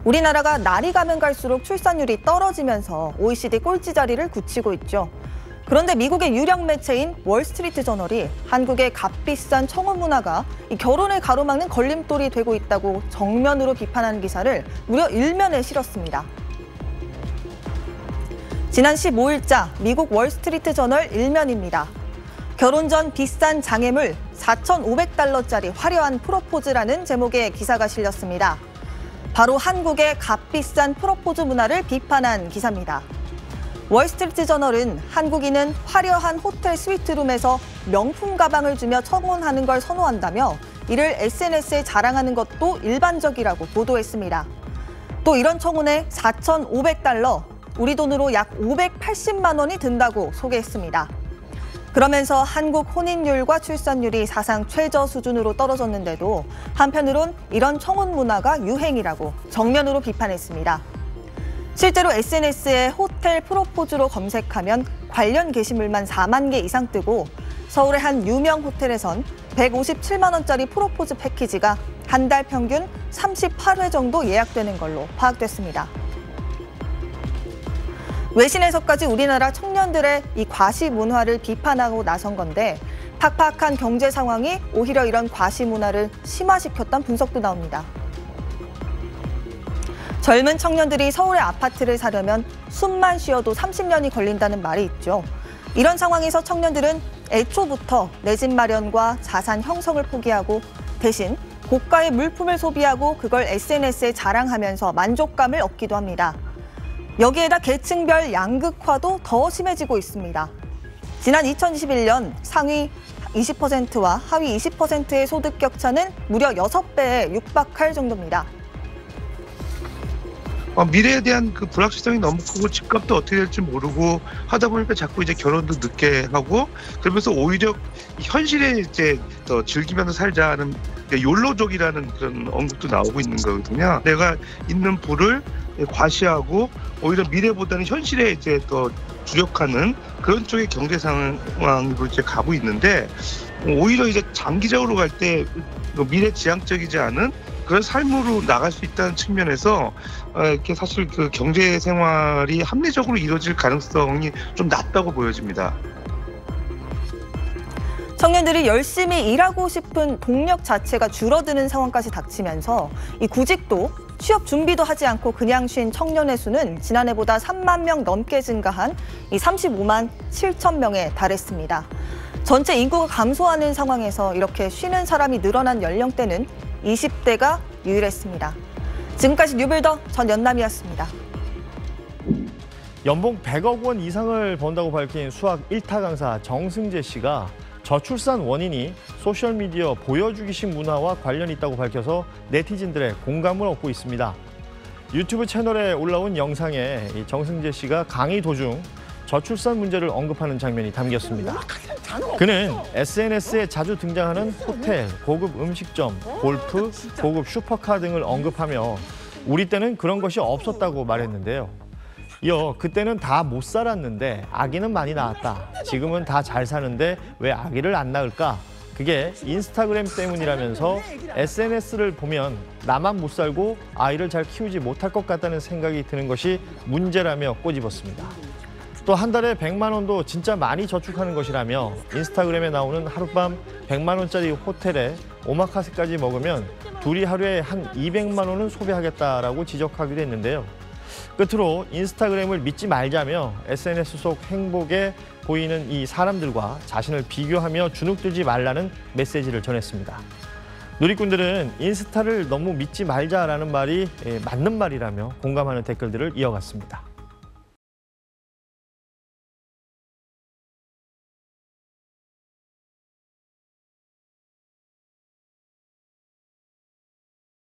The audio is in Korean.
우리나라가 날이 가면 갈수록 출산율이 떨어지면서 OECD 꼴찌 자리를 굳히고 있죠. 그런데 미국의 유력 매체인 월스트리트 저널이 한국의 값비싼 청혼 문화가 결혼을 가로막는 걸림돌이 되고 있다고 정면으로 비판하는 기사를 무려 1면에 실었습니다. 지난 15일자 미국 월스트리트 저널 1면입니다. 결혼 전 비싼 장애물 4,500달러짜리 화려한 프로포즈라는 제목의 기사가 실렸습니다. 바로 한국의 값비싼 프로포즈 문화를 비판한 기사입니다. 월스트리트 저널은 한국인은 화려한 호텔 스위트룸에서 명품 가방을 주며 청혼하는 걸 선호한다며 이를 SNS에 자랑하는 것도 일반적이라고 보도했습니다. 또 이런 청혼에 4,500달러, 우리 돈으로 약 580만 원이 든다고 소개했습니다. 그러면서 한국 혼인율과 출산율이 사상 최저 수준으로 떨어졌는데도 한편으론 이런 청혼 문화가 유행이라고 정면으로 비판했습니다. 실제로 SNS에 호텔 프로포즈로 검색하면 관련 게시물만 4만 개 이상 뜨고 서울의 한 유명 호텔에선 157만 원짜리 프로포즈 패키지가 한 달 평균 38회 정도 예약되는 걸로 파악됐습니다. 외신에서까지 우리나라 청년들의 이 과시 문화를 비판하고 나선 건데 팍팍한 경제 상황이 오히려 이런 과시 문화를 심화시켰던 분석도 나옵니다. 젊은 청년들이 서울의 아파트를 사려면 숨만 쉬어도 30년이 걸린다는 말이 있죠. 이런 상황에서 청년들은 애초부터 내 집 마련과 자산 형성을 포기하고 대신 고가의 물품을 소비하고 그걸 SNS에 자랑하면서 만족감을 얻기도 합니다. 여기에다 계층별 양극화도 더 심해지고 있습니다. 지난 2021년 상위 20%와 하위 20%의 소득 격차는 무려 6배에 육박할 정도입니다. 미래에 대한 그 불확실성이 너무 크고 집값도 어떻게 될지 모르고 하다 보니까 자꾸 이제 결혼도 늦게 하고 그러면서 오히려 현실에 이제 더 즐기면서 살자는 욜로족이라는 그런 언급도 나오고 있는 거거든요. 내가 있는 부를 과시하고 오히려 미래보다는 현실에 이제 더 주력하는 그런 쪽의 경제 상황으로 이제 가고 있는데 오히려 이제 장기적으로 갈 때 미래지향적이지 않은 그런 삶으로 나갈 수 있다는 측면에서 이렇게 사실 그 경제 생활이 합리적으로 이루어질 가능성이 좀 낮다고 보여집니다. 청년들이 열심히 일하고 싶은 동력 자체가 줄어드는 상황까지 닥치면서 이 구직도 취업 준비도 하지 않고 그냥 쉰 청년의 수는 지난해보다 3만 명 넘게 증가한 이 35만 7천 명에 달했습니다. 전체 인구가 감소하는 상황에서 이렇게 쉬는 사람이 늘어난 연령대는 20대가 유일했습니다. 지금까지 뉴빌더 전연남이었습니다. 연봉 100억 원 이상을 번다고 밝힌 수학 1타 강사 정승재 씨가 저출산 원인이 소셜미디어 보여주기식 문화와 관련이 있다고 밝혀서 네티즌들의 공감을 얻고 있습니다. 유튜브 채널에 올라온 영상에 정승재 씨가 강의 도중 저출산 문제를 언급하는 장면이 담겼습니다. 그는 SNS에 자주 등장하는 호텔, 고급 음식점, 골프, 고급 슈퍼카 등을 언급하며 우리 때는 그런 것이 없었다고 말했는데요. 이어 그때는 다 못 살았는데 아기는 많이 낳았다. 지금은 다 잘 사는데 왜 아기를 안 낳을까? 그게 인스타그램 때문이라면서 SNS를 보면 나만 못 살고 아이를 잘 키우지 못할 것 같다는 생각이 드는 것이 문제라며 꼬집었습니다. 또 한 달에 100만 원도 진짜 많이 저축하는 것이라며 인스타그램에 나오는 하룻밤 100만 원짜리 호텔에 오마카세까지 먹으면 둘이 하루에 한 200만 원은 소비하겠다라고 지적하기도 했는데요. 끝으로 인스타그램을 믿지 말자며 SNS 속 행복에 보이는 이 사람들과 자신을 비교하며 주눅들지 말라는 메시지를 전했습니다. 누리꾼들은 인스타를 너무 믿지 말자라는 말이 맞는 말이라며 공감하는 댓글들을 이어갔습니다.